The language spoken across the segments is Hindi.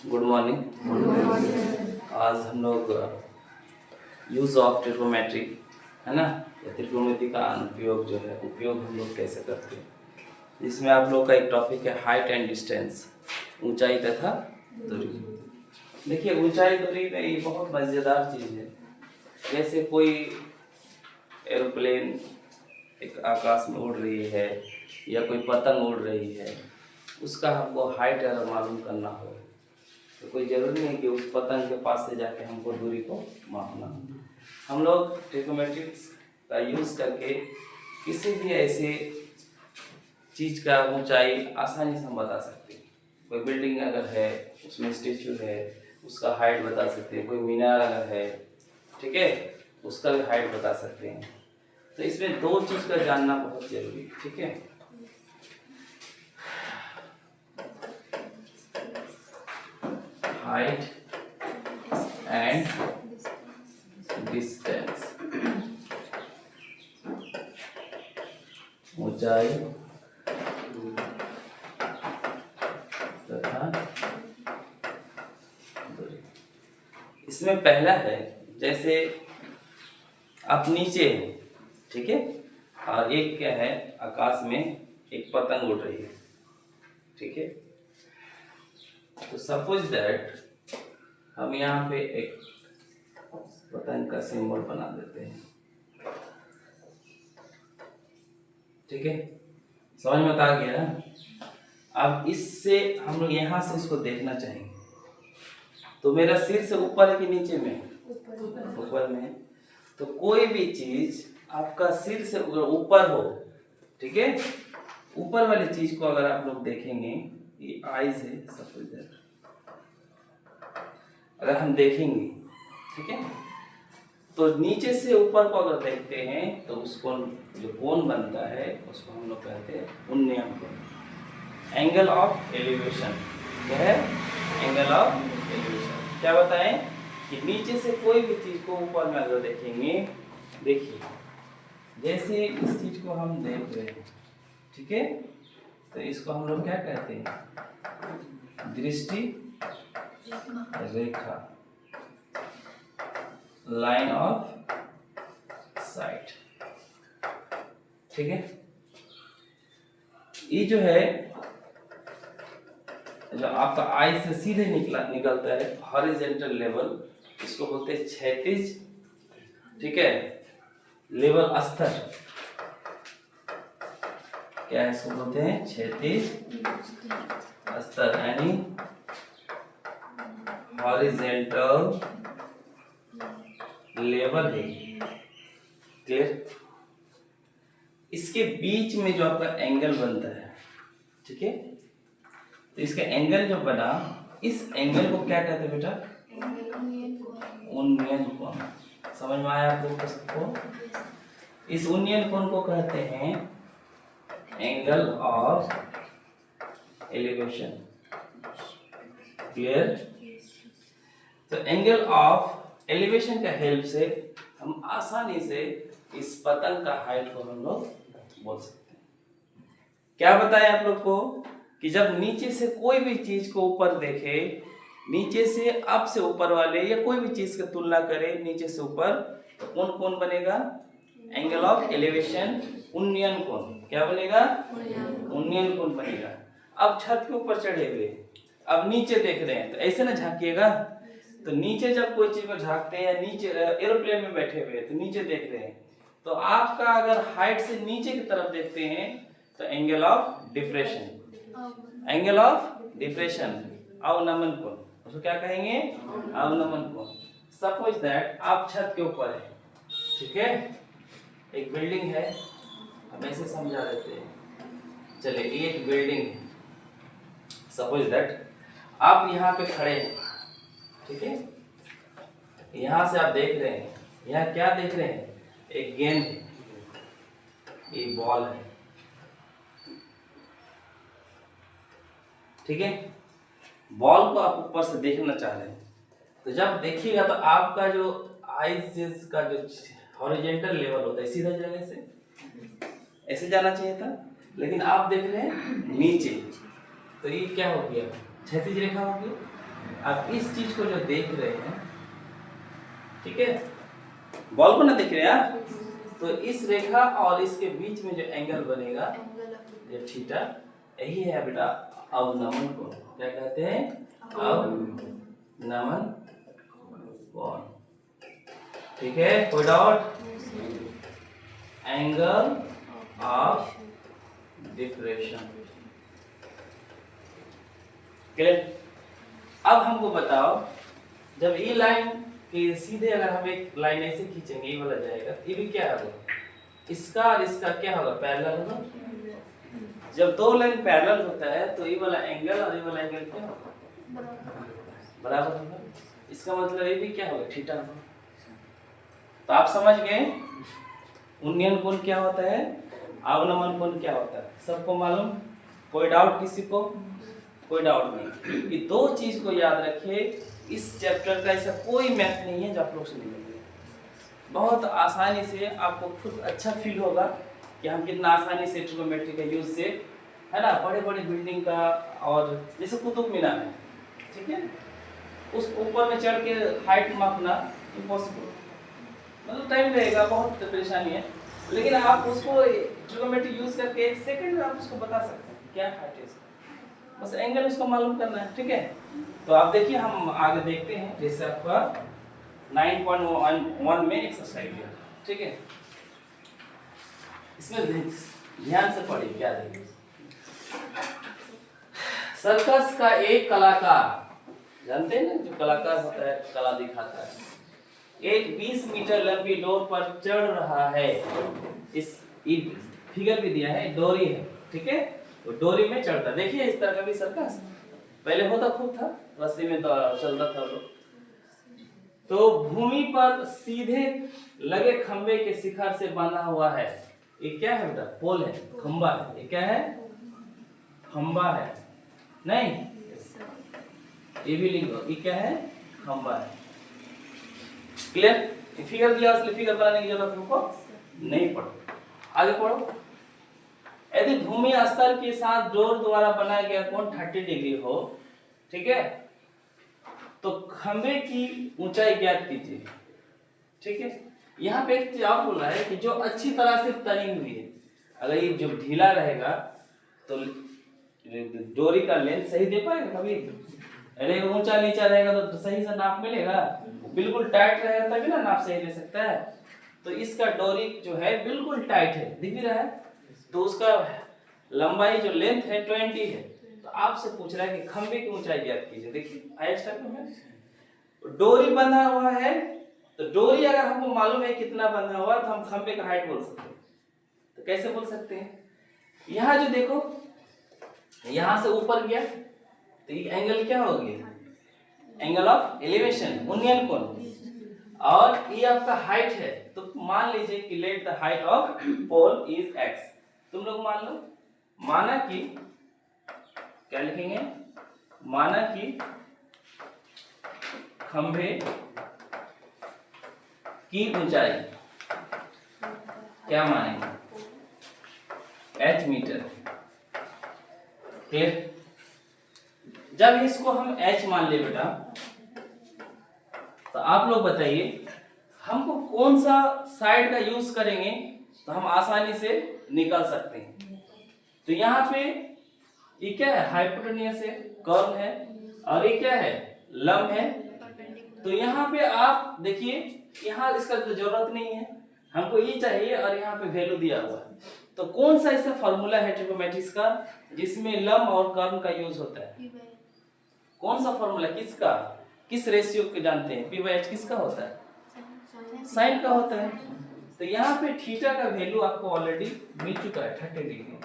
Good morning. आज हम लोग यूज ऑफ ट्रिग्नोमेट्री है ना, या त्रिकोणमिति का अनुप्रयोग जो है उपयोग हम लोग कैसे करते हैं, इसमें आप लोग का एक टॉपिक है हाइट एंड डिस्टेंस, ऊंचाई तथा दूरी। देखिए ऊंचाई दूरी में ये बहुत मज़ेदार चीज़ है। जैसे कोई एरोप्लेन एक आकाश में उड़ रही है या कोई पतंग उड़ रही है, उसका हमको हाइट अगर मालूम करना हो तो कोई ज़रूरी नहीं कि उस पतंग के पास से जाके हमको दूरी को मापना। हम लोग ट्रिग्नोमेट्रिक्स का यूज़ करके किसी भी ऐसे चीज़ का ऊंचाई आसानी से हम बता सकते हैं। कोई बिल्डिंग अगर है, उसमें स्टेचू है, उसका हाइट बता सकते हैं। कोई मीनार अगर है, ठीक है, उसका भी हाइट बता सकते हैं। तो इसमें दो चीज़ का जानना बहुत ज़रूरी है, ठीक है। हाइट एंड डिस्टेंस, ऊंचाई तथा दूरी। इसमें पहला है, जैसे आप नीचे हैं, ठीक है, और एक क्या है, आकाश में एक पतंग उड़ रही है, ठीक है। तो सपोज दैट हम यहाँ पे एक पतंग का सिंबल बना देते हैं, ठीक है, समझ में आ गया। अब इससे हम लोग यहाँ से इसको देखना चाहेंगे, तो मेरा सिर से ऊपर है कि नीचे में? ऊपर में। तो कोई भी चीज आपका सिर से ऊपर हो, ठीक है, ऊपर वाली चीज को अगर आप लोग देखेंगे, ये आईज है सपोज दैट, अगर हम देखेंगे, ठीक है, तो नीचे से ऊपर को अगर देखते हैं तो उसको जो कोण बनता है उसको हम लोग कहते हैं उन्नयन कोण, एंगल ऑफ एलिवेशन। क्या है? Angle of elevation. क्या बताएं कि नीचे से कोई भी चीज को ऊपर में अगर देखेंगे, देखिए जैसे इस चीज को हम देख रहे हैं, ठीक है, तो इसको हम लोग क्या कहते हैं? दृष्टि रेखा, लाइन ऑफ साइट, ठीक है। ये जो है, जो आपका आई से सीधे निकलता है हॉरिजॉन्टल लेवल, इसको बोलते हैं क्षैतिज, ठीक है, लेवल स्तर। क्या है? इसको बोलते हैं क्षैतिज स्तर, यानी हॉरिजॉन्टल लेवल है, क्लियर। इसके बीच में जो आपका एंगल बनता है, ठीक है, तो इसका एंगल जो बना, इस एंगल को क्या कहते हैं बेटा? उन्नयन कोण। समझ में आया आप लोग सबको? इस उन्नयन कोण को कहते हैं एंगल ऑफ एलिवेशन, क्लियर। तो एंगल ऑफ एलिवेशन का हेल्प से हम आसानी से इस पतंग का हाइट को हम लोग बोल सकते हैं। क्या बताएं आप लोग को कि जब नीचे से कोई भी चीज को ऊपर देखे, नीचे से अप से ऊपर वाले या कोई भी चीज की तुलना करें नीचे से ऊपर, तो कौन कौन बनेगा? एंगल ऑफ एलिवेशन, उन्नयन कोण। क्या बनेगा? उन्नयन कोण बनेगा। अब छत के ऊपर चढ़े हुए, अब नीचे देख रहे हैं, तो ऐसे ना झांकिएगा। तो नीचे जब कोई चीज को झांकते हैं, या नीचे एरोप्लेन में बैठे हुए तो नीचे देख रहे हैं, तो आपका अगर हाइट से नीचे की तरफ देखते हैं तो angle of depression, angle of depression, अवनमन कोण, उसको क्या कहेंगे? अवनमन कोण। सपोज दैट आप छत के ऊपर है, ठीक है, एक बिल्डिंग है, हम ऐसे समझा देते हैं। चलिए एक बिल्डिंग है, सपोज दैट आप यहाँ पे खड़े हैं, ठीक है, यहां से आप देख रहे हैं, यहाँ क्या देख रहे हैं? एक गेंद है, एक बॉल है, ठीक है। बॉल को आप ऊपर से देखना चाह रहे हैं, तो जब देखिएगा तो आपका जो आईज का जो हॉरिजॉन्टल लेवल होता है सीधा जगह से ऐसे जाना चाहिए था, लेकिन आप देख रहे हैं नीचे, तो ये क्या हो गया? क्षैतिज रेखा हो गई, आप इस चीज को जो देख रहे हैं, ठीक है, बॉल को ना देख रहे हैं आप, तो इस रेखा और इसके बीच में जो एंगल बनेगा ये थीटा, यही है बेटा अवनमन कोण। क्या कहते हैं? अवनमन कोण। ठीक है, कोई doubt? Angle of depression. Clear? अब हमको बताओ, जब ये लाइन के सीधे अगर हम एक लाइन ऐसे खींचेंगे, ये वाला जाएगा, ये भी क्या होगा? इसका और इसका क्या होगा? पैरेलल होगा। जब दो लाइन पैरेलल होता है तो ये वाला एंगल और ये वाला एंगल क्या होगा? बराबर होगा। इसका मतलब ये भी क्या होगा? थीटा होगा। तो आप समझ गए उन्नयन कोण क्या होता है, अवनमन कोण क्या होता है, सबको मालूम? कोई डाउट किसी को? कोई डाउट नहीं। ये दो चीज को याद रखिए। इस चैप्टर का ऐसा कोई मैथ नहीं है जो आप लोग से नहीं मिलेगा। बहुत आसानी से आपको खुद अच्छा फील होगा कि हम कितना आसानी से ट्रिग्नोमेट्री का यूज से, है ना, बड़े बड़े बिल्डिंग का, और जैसे कुतुब मीनार है, ठीक है, उस ऊपर में चढ़ के हाइट मापना इम्पॉसिबल, मतलब टाइम लगेगा, बहुत परेशानी है। लेकिन आप उसको ट्रिग्नोमेट्री यूज करके 1 सेकंड में आप उसको बता सकते हैं क्या हाइट है, बस एंगल उसको मालूम करना है। ठीक है, तो आप देखिए हम आगे देखते हैं। जैसे आपका 9.1 में एक्सरसाइज है, ठीक है, इसमें ध्यान से पढ़िए क्या देखिए। सर्कस का एक कलाकार, जानते हैं ना, जो कलाकार होता है कला दिखाता है, एक 20 मीटर लंबी डोर पर चढ़ रहा है। इस फिगर भी दिया है, डोरी है, ठीक है, तो डोरी में चढ़ता। देखिए इस तरह का भी सर्कस पहले होता खूब था, रस्सी में तो चलता था लोग। तो भूमि पर सीधे लगे खंबे के शिखर से बंधा हुआ है। ये क्या है बेटा? पोल है, खंबा है। ये क्या है? खंबा है, नहीं ये भी लिख दो, ये क्या है? खंबा है। क्लियर? फिगर दिया, इसलिए फिगर बनाने की जरूरत हमको नहीं पड़ती। आगे पढ़ो। यदि भूमि स्तर के साथ डोर द्वारा बनाया गया कोण 30 डिग्री हो, ठीक है, तो खंबे की ऊंचाई ज्ञात कीजिए। ठीक है, यहाँ पे एक चीज और बोला है कि जो अच्छी तरह से तनी हुई है, अगर ये जो ढीला रहेगा तो डोरी का लेंथ सही दे पाएगा कभी? अरे ऊंचा नीचा रहेगा तो सही से नाप मिलेगा? बिल्कुल टाइट रहेगा तभी ना नाप सही ले सकता है। तो इसका डोरी जो है बिल्कुल टाइट है, दिख भी रहा है, तो उसका लंबाई जो लेंथ है 20 है। तो आपसे पूछ रहा है कि खंबे की ऊंचाई ज्ञात कीजिए। देखिए हाई स्टेप में डोरी बंधा हुआ है, तो डोरी अगर हमको मालूम है कितना बंधा हुआ तो हम खंबे का हाइट बोल सकते हैं। तो कैसे बोल सकते हैं? यहाँ जो देखो, यहां से ऊपर गया तो ये एंगल क्या हो गया? एंगल ऑफ एलिवेशन, उन्नयन कोण, और ये आपका हाइट है। तो मान लीजिए कि let the height of pole is x। तुम लोग मान लो, माना कि क्या लिखेंगे? माना कि खंभे की ऊंचाई क्या मानेंगे? h meter. क्लियर? जब इसको हम h मान ले बेटा, तो आप लोग बताइए हमको कौन सा साइड का यूज करेंगे तो हम आसानी से निकल सकते हैं। तो यहाँ पे ये क्या है? हाइपोटेन्यूस है, कर्व है, और ये क्या है? लंब है। तो यहाँ पे आप देखिए, यहाँ इसका तो जरूरत नहीं है, हमको ये चाहिए, और यहाँ पे वैल्यू दिया हुआ है। तो कौन सा ऐसा फॉर्मूला है ट्रिग्नोमेट्रिक्स का जिसमें लंब और कर्व का यूज होता है? कौन सा फॉर्मूला? किसका? किस रेशियो को जानते हैं? p/h किसका होता है? साइन का होता है। तो यहाँ पे थीटा का वैल्यू आपको ऑलरेडी मिल चुका है 30 डिग्री।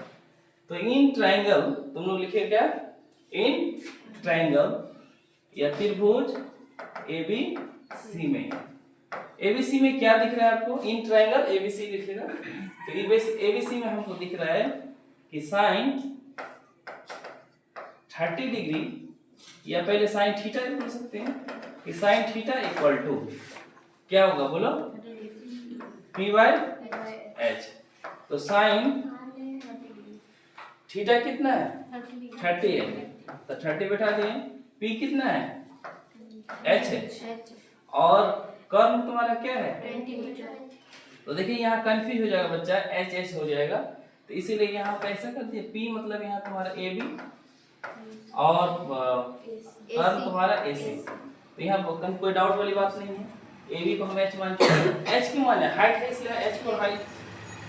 तो इन ट्रायंगल तुम लोग लिखे क्या? इन ट्रायंगल या त्रिभुज ABC में, ABC में क्या दिख रहा है आपको? इन ट्रायंगल ABC लिखेगा। तो ABC में हमको दिख रहा है कि साइन 30 डिग्री, या पहले साइन थीटा बोल सकते हैं कि साइन थीटा इक्वल टू क्या होगा? बोलो, p/h। तो साइन थीटा कितना है? 30 है, तो 30 बैठा दिए। p कितना है? एच है और कर्व तुम्हारा क्या है 20 मीटर। तो देखिए यहाँ कंफ्यूज हो जाएगा बच्चा, एच एच हो जाएगा, तो इसीलिए यहाँ पे ऐसा कर दिए पी मतलब यहाँ तुम्हारा ए बी और कर्व तुम्हारा ए सी। तो यहाँ कोई डाउट वाली बात नहीं है, ए बी को हम एच मान चुके हैं। एच की मान है हाइट है इसलिए एच फॉर हाइट।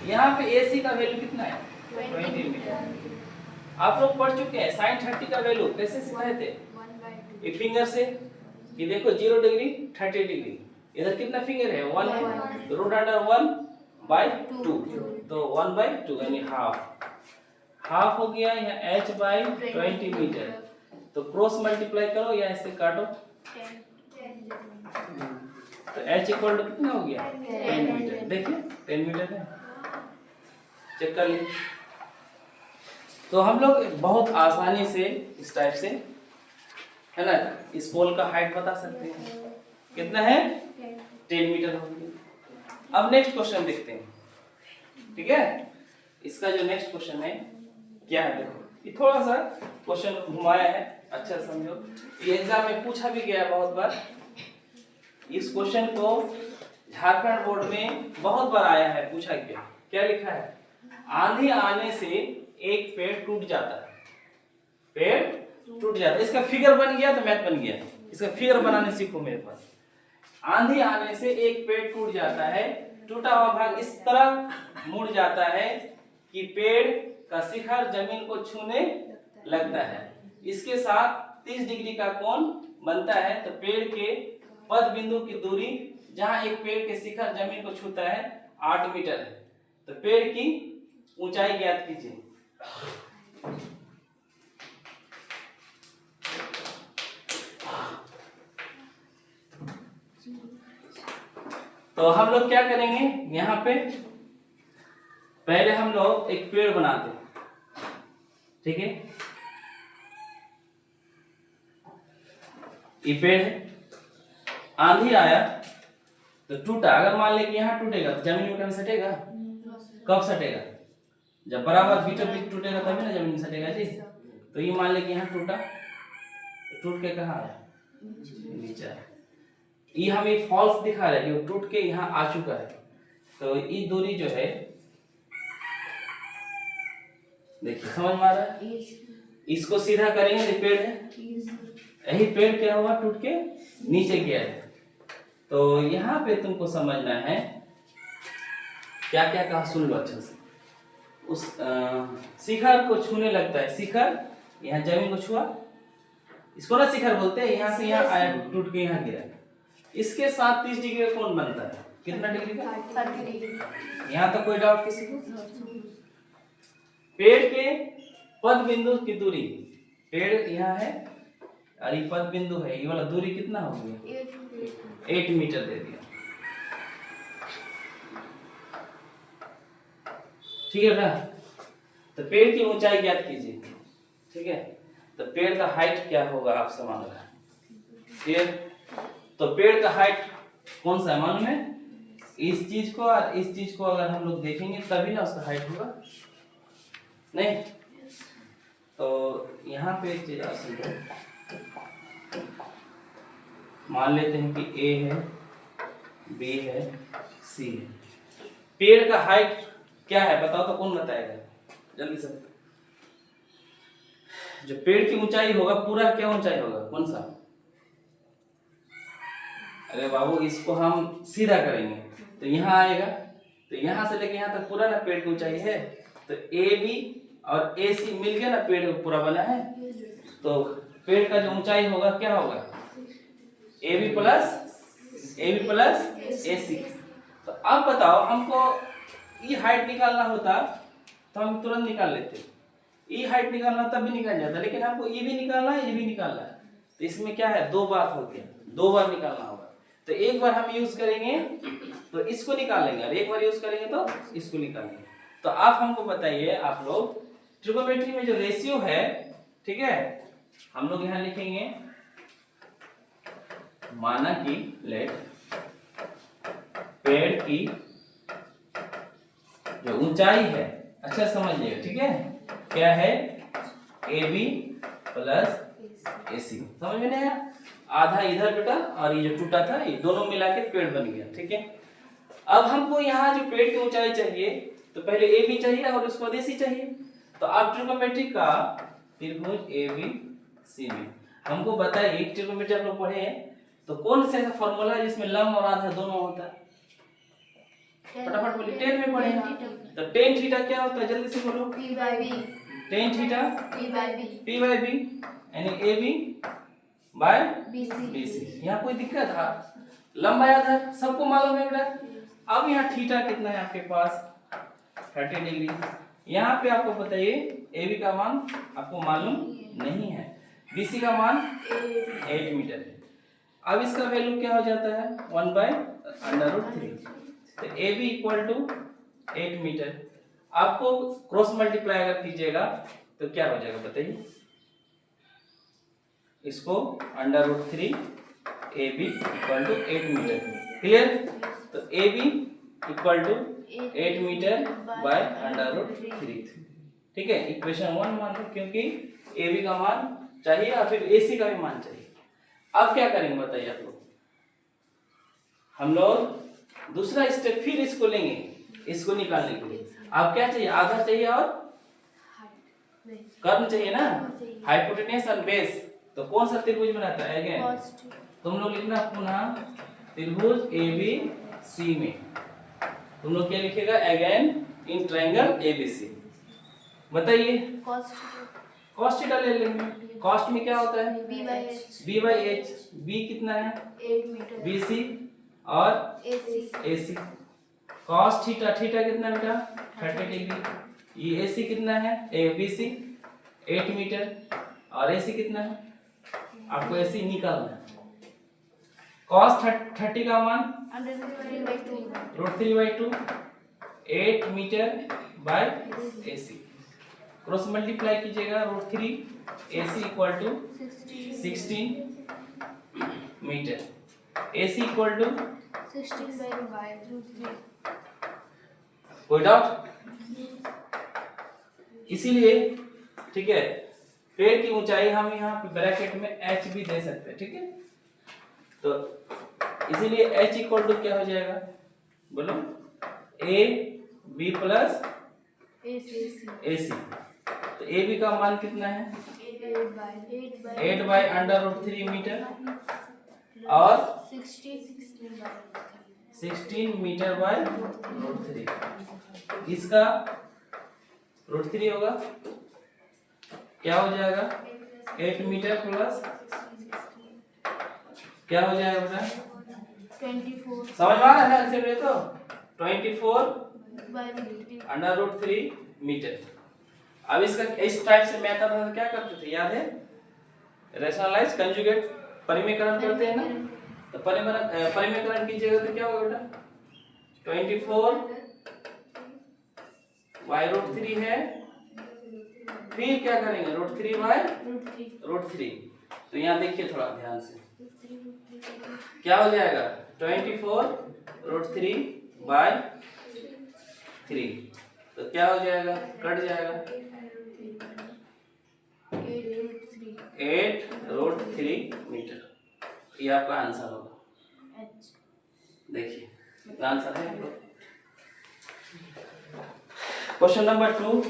यहाँ पे ए सी का वैल्यू कितना है 20 मीटर। आप लोग पढ़ चुके हैं साइन 30 का वैल्यू कैसे सिखाए थे, 1/2 एक फिंगर से कि देखो 0 डिग्री 30 डिग्री, इधर कितना फिंगर है 1 है, रूट अंडर 1/2 तो 1/2 यानी हाफ। हाफ हो गया यहाँ h/20 मीटर। तो क्रॉस मल्टीप्लाई करो या इससे काटो 10 तो h इक्वल टू कितना हो गया 10 मीटर। देखिए 10 मीटर है, चेक कर लीजिए। तो हम लोग बहुत आसानी से इस टाइप से है ना इस पोल का हाइट बता सकते हैं, कितना है 10 मीटर हो गया। अब नेक्स्ट क्वेश्चन देखते हैं, ठीक है। इसका जो नेक्स्ट क्वेश्चन है क्या है, देखो ये थोड़ा सा क्वेश्चन घुमाया है, अच्छा समझो। ये एग्जाम में पूछा भी गया बहुत बार। इस क्वेश्चन को झारखंड बोर्ड में बहुत बार आया है, पूछा गया। क्या लिखा है, आंधी आने से एक पेड़ टूट जाता है, पेड़ टूट जाता है। इसका फिगर बन गया तो मैथ बन गया, इसका फिगर बनाने सीखो मेरे पास। आंधी आने से एक पेड़ टूट जाता है, टूटा हुआ भाग इस तरह मुड़ जाता है कि पेड़ का शिखर जमीन को छूने लगता है। इसके साथ 30 डिग्री का कोण बनता है। तो पेड़ के पद बिंदु की दूरी जहां एक पेड़ के शिखर जमीन को छूता है 8 मीटर है। तो पेड़ की ऊंचाई ज्ञात कीजिए। तो हम लोग क्या करेंगे, यहाँ पे पहले हम लोग एक पेड़ बनाते हैं, ठीक है। ये पेड़ है, आंधी आया तो टूटा। अगर मान ले कि यहाँ टूटेगा तो जमीन में कभी सटेगा, कब सटेगा, जब बराबर बीचों बीच टूटेगा तभी ना जमीन में सटेगा जी। तो ये मान ले कि यहाँ टूटा, तो टूट के कहाँ आया, नीचे। ये हमें फॉल्स दिखा रहा है कि टूट के यहाँ आ चुका है। तो ये दूरी जो है देखिए समझ में आ रहा है, इसको सीधा करेंगे तो पेड़ है, यही पेड़ क्या हुआ टूट के नीचे गया है। तो यहाँ पे तुमको समझना है क्या क्या कहा, सुन लो अच्छे से। उस शिखर को छूने लगता है, शिखर यहाँ जमीन को छुआ, इसको ना शिखर बोलते हैं। यहाँ से यहाँ आया टूट के यहाँ गिरा, इसके साथ 30 डिग्री का कोण बनता है। कितना डिग्री का 30 डिग्री। यहाँ तक कोई डाउट किसी को? पेड़ के पद बिंदु की दूरी, पेड़ यहाँ है और ये पद बिंदु है, ये वाला दूरी कितना हो गया 8 मीटर दे दिया, ठीक है ना। तो पेड़ की ऊंचाई ज्ञात कीजिए, ठीक है। तो पेड़ का हाइट क्या होगा आपसे मालूम है, पेड़ तो पेड़ का हाइट कौन सा है मालूम है, इस चीज को और इस चीज को अगर हम लोग देखेंगे तभी ना उसका हाइट होगा, नहीं। तो यहाँ पे एक चीज समझो, मान लेते हैं कि ए है, बी है, सी है। पेड़ का हाइट क्या है बताओ तो, कौन बताएगा जल्दी से। जो पेड़ की ऊंचाई होगा पूरा क्या ऊंचाई होगा, कौन सा? अरे बाबू इसको हम सीधा करेंगे तो यहाँ आएगा, तो यहाँ से लेके यहाँ तक पूरा ना पेड़ की ऊंचाई है। तो ए बी और ए सी मिल के ना पेड़ पूरा बना है। तो पेड़ का जो ऊंचाई होगा क्या होगा, ए बी प्लस ए सी। तो अब बताओ हमको ये हाइट निकालना होता तो हम तुरंत निकाल लेते, ये हाइट निकालना तब भी निकल जाता, लेकिन हमको ये भी निकालना है, ये भी निकालना है। तो इसमें क्या है, दो बात हो गया, दो बार निकालना होगा। तो एक बार हम यूज करेंगे तो इसको निकालेंगे और एक बार यूज करेंगे तो इसको निकालेंगे। तो आप हमको बताइए, आप लोग ट्रिग्नोमेट्री में जो रेशियो है, ठीक है, हम लोग यहाँ लिखेंगे माना कि लेट पेड़ की जो ऊंचाई है, अच्छा समझिएगा, ठीक है, क्या है ए बी प्लस AC। समझ में नहीं आया? आधा इधर बेटा और ये जो टूटा था ये दोनों मिला के पेड़ बन गया। ठीक है, अब हमको यहाँ जो पेड़ की ऊंचाई चाहिए तो पहले ए बी चाहिए और उसके बाद AC चाहिए। तो आप ट्रिग्नोमेट्री का त्रिभुज ABC में हमको बताइए, ट्रिग्नोमेट्री आप लोग पढ़े हैं तो कौन सा ऐसा फॉर्मूला है जिसमें लंब और आधा दोनों होता है? फटाफट बोलिए। 10 में पढ़े ना? तो tan थीटा क्या होता है? जल्दी से बोलो। P by B। tan theta P by B। P by B यानी AB by BC। BC। यहाँ कोई दिक्कत है? लंब आया था, सबको मालूम है बेटा। अब यहाँ थीटा कितना है आपके पास? 30 डिग्री। यहाँ पे आपको बताइए AB का मान आपको मालूम नहीं है, BC का मान 8 मीटर है। अब इसका वैल्यू क्या हो जाता है? 1/√3। तो AB इक्वल टू 8 मीटर। आपको क्रॉस मल्टीप्लाई अगर कीजिएगा तो क्या हो जाएगा बताइए? इसको √3 AB equal to 8 meter. Clear? तो AB equal to 8 meter by √3। ठीक है, इक्वेशन 1 मान लो, क्योंकि AB का मान चाहिए और फिर AC का भी मान चाहिए। अब क्या करेंगे बताइए आप लोग? हम लोग दूसरा स्टेप फिर इसको लेंगे, इसको निकालने के लिए। अब क्या चाहिए? आधा चाहिए और कर्ण चाहिए ना, हाइपोटेन्यूस और बेस। तो कौन सा त्रिभुज बनाता है? अगेन तुम लोग लिखना पुनः त्रिभुज ABC में तुम लोग क्या लिखेगा? Again in triangle ABC। बताइए कॉस थीटा ले लेंगे। कॉस्ट में क्या होता है? B by H। B by H। B कितना है? 8 मीटर। BC और AC। AC। Cos theta, theta कितना बेटा? 30 डिग्री। ये AC कितना है? BC 8 मीटर और AC कितना है? आपको AC निकालना है। कॉस 30 का मान √3/2 8 meter by AC। Cross multiply कीजिएगा, √3 AC equal to 16 meter. AC equal to 16/√3। कोई डाउट? इसीलिए ठीक है, पेड़ की ऊंचाई हम यहाँ पे ब्रैकेट में h भी दे सकते हैं। ठीक है, तो इसीलिए h इक्वल टू क्या हो जाएगा? बोलो AB प्लस AC। तो AB का मान कितना है? 8/√3 मीटर और 16 मीटर बाय √3। इसका √3 होगा, क्या हो जाएगा? 8 मीटर प्लस क्या हो जाएगा बेटा? 24 समझ में आ रहा है? ऐसे तो 24 by √3 मीटर। अब इसका इस टाइप से मेथड हम क्या करते थे याद है? रैशनलाइज कंजुगेट परिमेयकरण करते हैं ना। तो परिमेयकरण कीजिएगा तो क्या होगा बेटा? 24 √3 है, फिर क्या करेंगे? √3/√3। तो यहाँ देखिए थोड़ा ध्यान से, क्या हो जाएगा? 24 √3/3। तो क्या हो जाएगा? कट जाएगा 8√3 मीटर। ये आपका आंसर होगा। देखिए कितना आंसर है। क्वेश्चन नंबर 2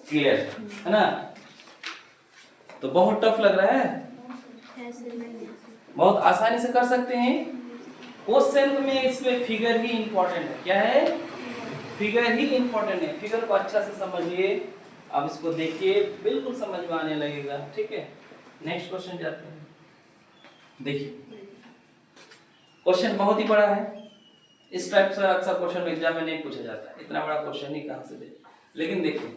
क्लियर है ना? तो बहुत टफ लग रहा है, बहुत आसानी से कर सकते हैं। क्वेश्चन में इसमें फिगर ही इंपॉर्टेंट है। क्या है? फिगर ही इंपॉर्टेंट है। फिगर को अच्छा से समझिए, अब इसको देखिए, बिल्कुल समझ में आने लगेगा। ठीक है, नेक्स्ट क्वेश्चन जाते हैं। देखिए क्वेश्चन बहुत ही बड़ा है, इस टाइप से अक्सर क्वेश्चन एग्जाम में नहीं पूछा जाता है। इतना बड़ा क्वेश्चन ही कहाँ से दे। लेकिन देखिए,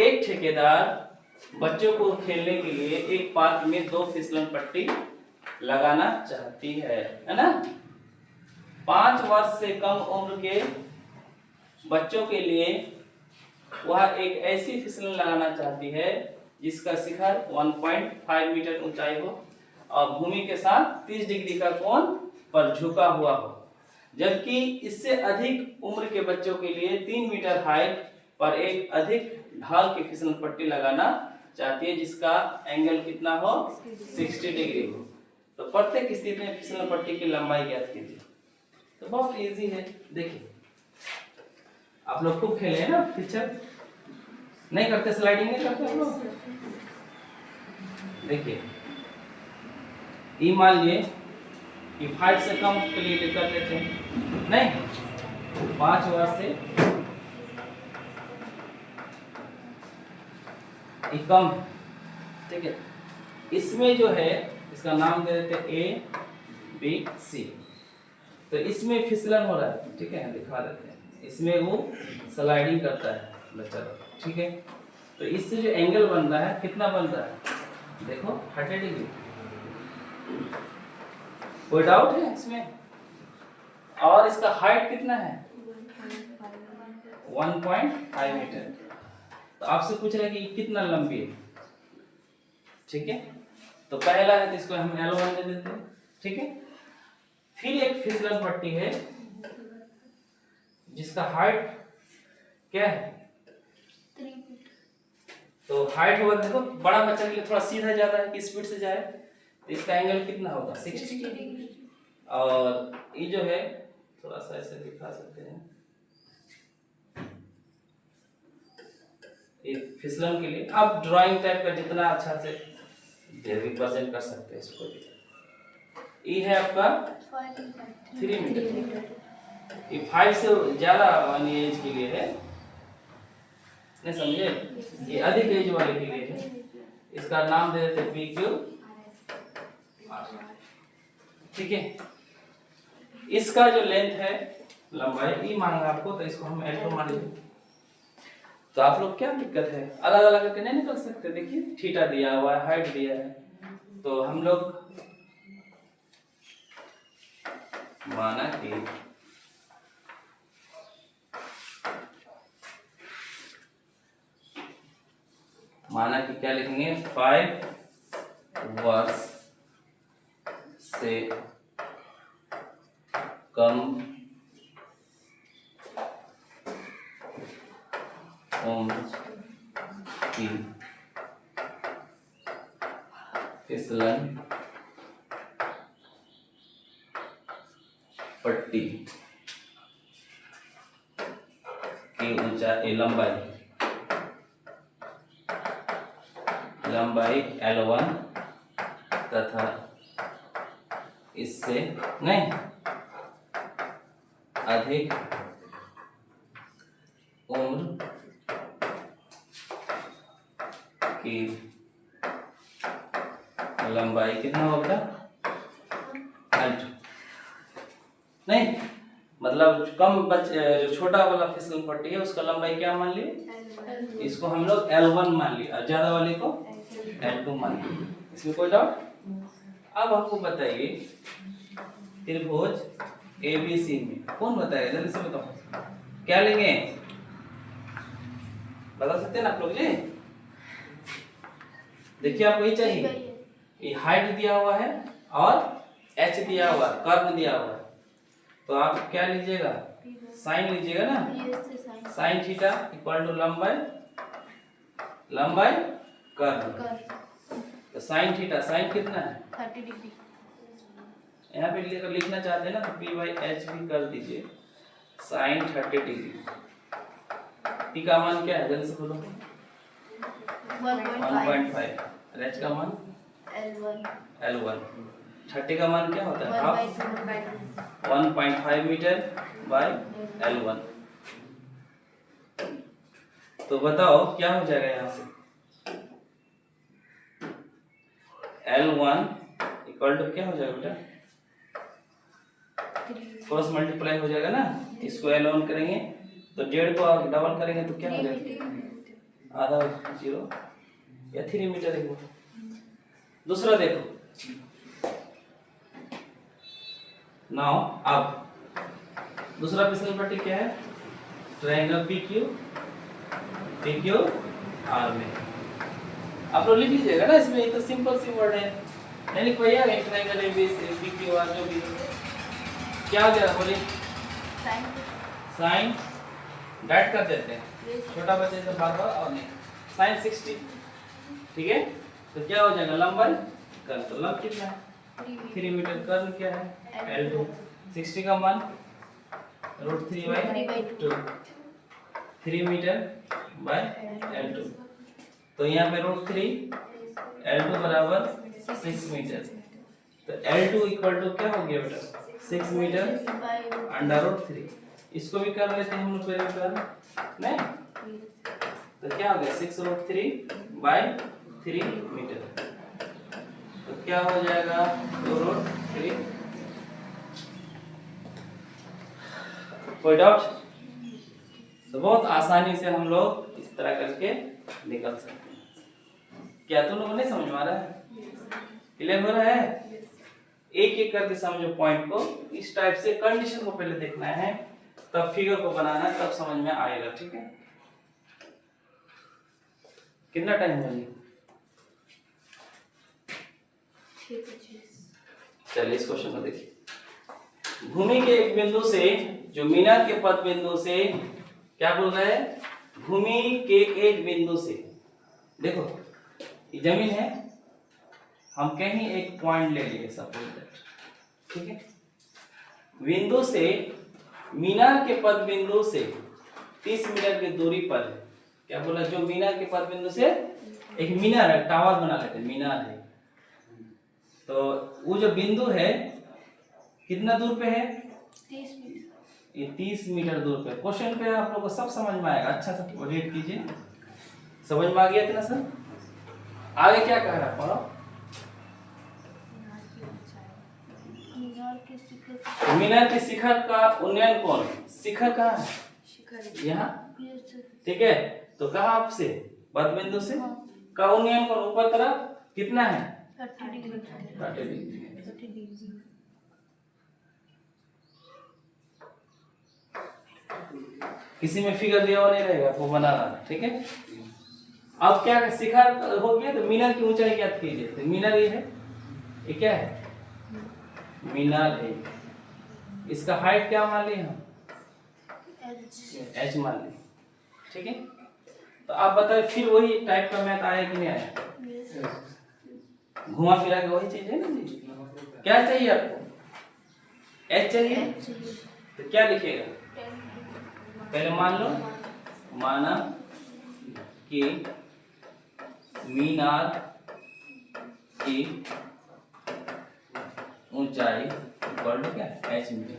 एक ठेकेदार बच्चों को खेलने के लिए एक पार्क में 2 फिसलन पट्टी लगाना चाहती है ना? 5 वर्ष से कम उम्र के बच्चों के लिए वह एक ऐसी फिसलन लगाना चाहती है जिसका शिखर 1.5 मीटर ऊंचाई हो और भूमि के साथ 30 डिग्री का कोण पर झुका हुआ हो, जबकि इससे अधिक उम्र के बच्चों के लिए 3 मीटर हाइट पर एक अधिक ढाल की फिसलन पट्टी लगाना चाहती है जिसका एंगल कितना हो 60 डिग्री हो। तो प्रत्येक स्थिति में फिसलन पट्टी की लंबाई ज्ञात कीजिए। तो बहुत इजी है, देखिए आप लोग खूब खेले हैं ना पिक्चर, नहीं करते स्लाइडिंग नहीं करते आप लोग। देखिए ई मान लिए कि 5 से कम के लिए कर लेते हैं, नहीं 5 वर्ष से ये कम, ठीक है। इसमें जो है इसका नाम दे देते ए बी सी। तो इसमें फिसलन हो रहा है, ठीक है, दिखा देते हैं। इसमें वो स्लाइडिंग करता है बच्चा, ठीक है। तो इससे जो एंगल बन रहा है कितना बन रहा है, देखो 30 डिग्री। कोई डाउट है इसमें? और इसका हाइट कितना है 1.5 मीटर। तो आपसे पूछ रहा है कि कितना लंबी है, ठीक है। तो पहला है तो इसको हम L1 दे देते हैं, ठीक है। फिर एक फिसलन पट्टी है जिसका हाइट क्या है 3 फीट। तो हाइट होगा, देखो बड़ा बच्चा के लिए थोड़ा सीधा जाता है कि स्पीड से जाए, तो इसका एंगल कितना होगा 60 डिग्री। और ये जो है थोड़ा सा ऐसे दिखा सकते हैं, ये फिसलन के लिए आप ड्राइंग टाइप का जितना अच्छा से रिप्रेजेंट कर सकते हैं इसको भी। ये है आपका 3 मीटर, ये 5 से ज्यादा वाली एज के लिए है, नहीं समझे, ये अधिक एज वाले के लिए है। इसका नाम दे देते पी क्यू, ठीक है। इसका जो लेंथ है लंबाई ई मांगा आपको, तो इसको हम L2 मान लेंगे। तो आप लोग क्या दिक्कत है, अलग अलग करके नहीं निकल सकते। देखिए थीटा दिया हुआ है, हाइट दिया है, तो हम लोग माना कि क्या लिखेंगे 5 वर्ष से कम उम्र की फिसलन पट्टी की ऊंचाई लंबाई L1 तथा इससे नहीं अधिक उम्र की लंबाई कितना होगा L2। नहीं मतलब कम जो छोटा वाला फिसलन पट्टी है उसका लंबाई क्या मान लिए, इसको हम लोग L1 मान लिया और ज्यादा वाले को L2 मान लिया। इसमें कोई डाउट? अब आपको बताइए त्रिभुज ABC में कौन बताएगा, जल्दी से बताओ क्या लेंगे, बता सकते हैं ना आप लोग जी। देखिए आपको ये चाहिए, ये हाइट दिया हुआ है और H दिया हुआ है, कर्व दिया हुआ है। तो आप क्या लीजिएगा, साइन लीजिएगा ना, साइन थीटा इक्वल टू लंबाई कर्व। तो साइन थीटा, साइन कितना है 30 डिग्री। यहाँ पे अगर लिखना चाहते हैं ना तो P/H भी कर दीजिए, साइन 30 डिग्री। P का मान क्या है, जल्दी से बोलो 1.5। H का मान L1। 30 का मान क्या होता है, हाफ 1.5 मीटर बाय L1। तो बताओ क्या हो जाएगा, यहाँ से L1 इक्वल टू क्या हो जाएगा बेटा, क्रॉस मल्टीप्लाई हो जाएगा ना, इसको L1 करेंगे तो 1.5 को डबल करेंगे तो क्या हो जाएगा, आधा 0 या 3 मीटर है वो। दूसरा देखो नाउ, अब दूसरा फिसलन पट्टी क्या है, ट्रायंगल PQ R में। आप लोग लिख लीजिएगा ना, इसमें ये तो सिंपल सी वर्ड है, नहीं लिख पाइएगा ट्रायंगल PQ R जो भी क्या हो जाएगा, बोलिए साइन डाइट कर देते हैं, छोटा बच्चे से बार बार और नहीं, साइन 60, ठीक है। तो क्या हो जाएगा लंबाई कर्ल, तो लंब कितना है 3 मीटर, कर्ल क्या है L2, 60 का मान √3/2, 3 मीटर बाय L2, तो यहाँ पे √3 L2 बराबर 6 मीटर, तो L2 इक्वल टू क्या हो गया बेटा 6 मीटर √3, इसको भी कर लेते हैं हम लोग पहले कर नहीं, तो क्या हो गया 6√3/3 मीटर, तो क्या हो जाएगा 2√3। कोई डाउट? तो बहुत आसानी से हम लोग इस तरह करके निकल सकते हैं। क्या तुम लोगों ने समझ में आ रहा है? क्लियर हो रहा है? एक एक करके समझो पॉइंट को, इस टाइप से कंडीशन को पहले देखना है, तब फिगर को बनाना है, तब समझ में आएगा। ठीक है, कितना टाइम हुआ जी? चलिए इस क्वेश्चन को देखिए। भूमि के एक बिंदु से, जो मीनार के पद बिंदु से, क्या बोल रहा है, भूमि के एक बिंदु से, देखो ये जमीन है, हम कहीं एक पॉइंट ले लिए सपोज दैट, ठीक है, बिंदु से मीनार के पद बिंदु से 30 मीटर की दूरी पर है। क्या बोला, जो मीनार के पद बिंदु से, एक मीनार है, टावर बना लेते हैं, मीनार है, तो वो जो बिंदु है कितना दूर पे है 30 मीटर, ये 30 मीटर दूर पे। क्वेश्चन पे आप लोगों को सब समझ में आएगा, अच्छा से रीड कीजिए, समझ में आ गया इतना सर? आगे क्या कह रहा है पढ़ो। मीनार के शिखर का उन्नयन कोण, शिखर कहाँ है यहाँ, ठीक है, तो कहाँ आपसे पद बिंदु से का उन्नयन कोण ऊपर तरफ कितना है 30 डिग्री। किसी में फिगर दिया हुआ नहीं रहेगा, वो बनाना, ठीक है। अब क्या शिखर हो गया, तो मीनार की ऊंचाई ज्ञात कीजिए, तो मीनार ये है, ये क्या है मीनार है, इसका हाइट क्या मान लिए हम h मान लिए, ठीक है। तो आप बताए फिर वही टाइप का मैथ आया कि नहीं आया, घुमा फिरा के वही चीज है ना जी। क्या चाहिए आपको, h चाहिए, तो क्या लिखेगा, पहले मान लो, माना कि मीनार की ऊंचाई इक्वल टू क्या h मीटर,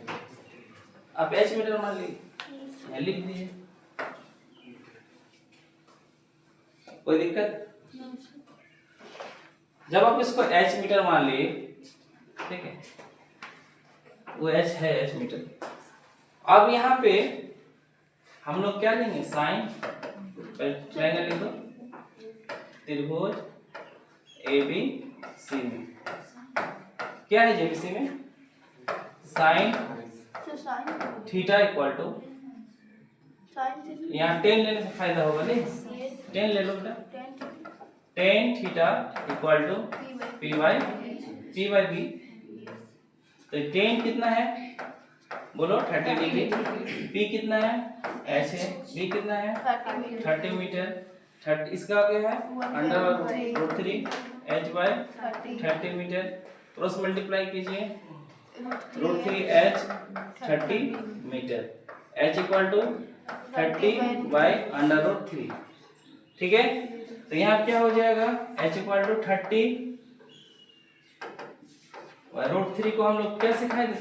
आप h मीटर मान लीजिए, लिख दीजिए, कोई दिक्कत? जब आप इसको h मीटर मान लिए, ठीक है, वो h है h मीटर, अब यहाँ पे हम लोग क्या लेंगे, साइन, ट्रायंगल लिख दो, त्रिभुज ABC में क्या है जेबीसी में, साइन थीटा इक्वल टू, यहाँ 10 लेने से फायदा होगा, नहीं 10 ले लो बेटा, tan theta equal to p by b, तो tan कितना है बोलो 30 डिग्री, p कितना है h है, b कितना है 30 मीटर, 30 इसका क्या है √3 h by 30 meter, cross multiply कीजिए, √3 h 30 meter, h equal to 30 by √3, ठीक है। तो यहाँ क्या हो जाएगा, h इक्वल टू 30 √3 को हम लोग क्या सिखाए थे,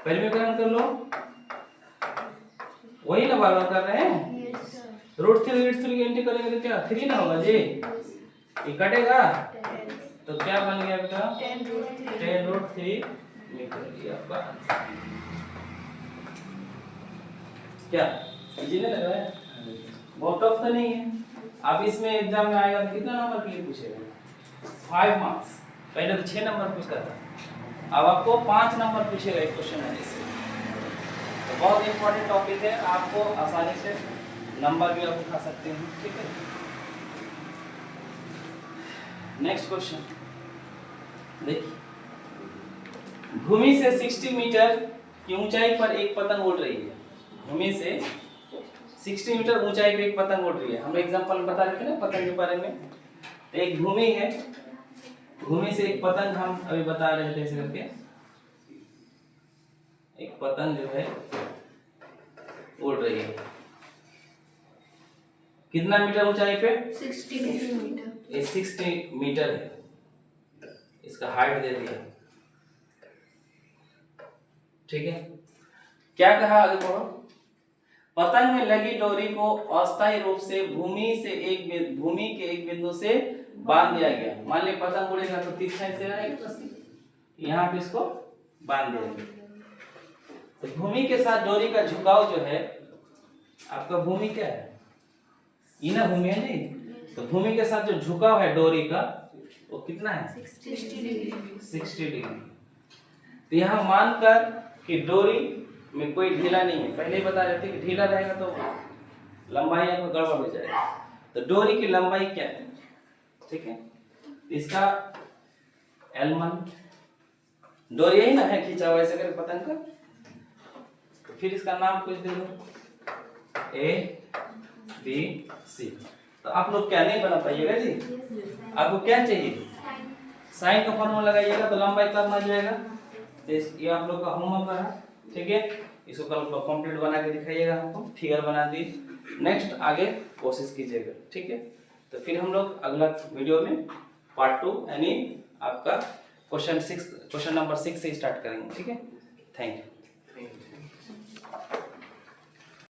परिमेयकरण कर लो, वही ना बार बार कर रहे हैं, √3 की एंट्री करेंगे तो क्या 3 ना होगा जी, ये कटेगा, तो क्या बन गया बेटा 10√3 मीटर, ये आपका क्या इजी नहीं लग रहा है, बहुत टफ तो नहीं है। अब इसमें एग्जाम में आएगा तो कितना नंबर के लिए पूछेगा, 5 मार्क्स, पहले तो 6 नंबर पूछता था, अब आपको 5 नंबर पूछेगा एक क्वेश्चन है इससे, तो बहुत इंपॉर्टेंट टॉपिक है, आपको आसानी से नंबर भी आप उठा सकते हैं, ठीक है। नेक्स्ट क्वेश्चन देखिए, भूमि से 60 मीटर की ऊंचाई पर एक पतंग उड़ रही है, भूमि से 60 मीटर ऊंचाई पे एक पतंग उड़ रही है, हम एग्जांपल बता रहे थे ना पतंग के बारे में, एक भूमि है, भूमि से एक पतंग हम अभी बता रहे थे ऐसे करके, एक पतंग जो है उड़ रही है, कितना मीटर ऊंचाई पे? 60 मीटर। ये 60 मीटर है, इसका हाइट दे दिया, ठीक है। क्या कहा आगे पढ़ो, पतंग में लगी डोरी को अस्थायी रूप से भूमि के एक बिंदु से बांध दिया गया। मान लिया पतंग उड़ेगा तो तीसरा से रहेगा, यहाँ पे इसको बांध दिया गया। तो भूमि के साथ डोरी का झुकाव जो है, आपका भूमि क्या है, ये ना भूमि है नहीं, तो भूमि के साथ जो झुकाव है डोरी का वो कितना है? 60 डिग्री। 60 डिग्री। तो यहाँ मानकर कि डोरी में कोई ढीला नहीं है, पहले ही बता रहे थे कि ढीला रहेगा तो लंबाई आपको गड़बड़ हो जाएगा। तो डोरी की लंबाई क्या है, ठीक है, इसका L1 डोरी यही ना है खींचा हुआ ऐसे करके पतंग का, तो फिर इसका नाम कुछ दे दो ABC। तो आप लोग क्या नहीं बना पाइएगा जी, आपको क्या चाहिए, साइन का फॉर्मूला लगाइएगा तो लंबाई कम आ जाएगा। तो ये आप लोग का होमवर्क है, ठीक है, इसको कल कंप्लीट बना के दिखाइएगा, हमको फिगर बना दी, नेक्स्ट आगे कोशिश कीजिएगा, ठीक है। तो फिर हम लोग अगला वीडियो में पार्ट 2 यानी आपका क्वेश्चन नंबर 6 से स्टार्ट करेंगे, ठीक है। Thank you.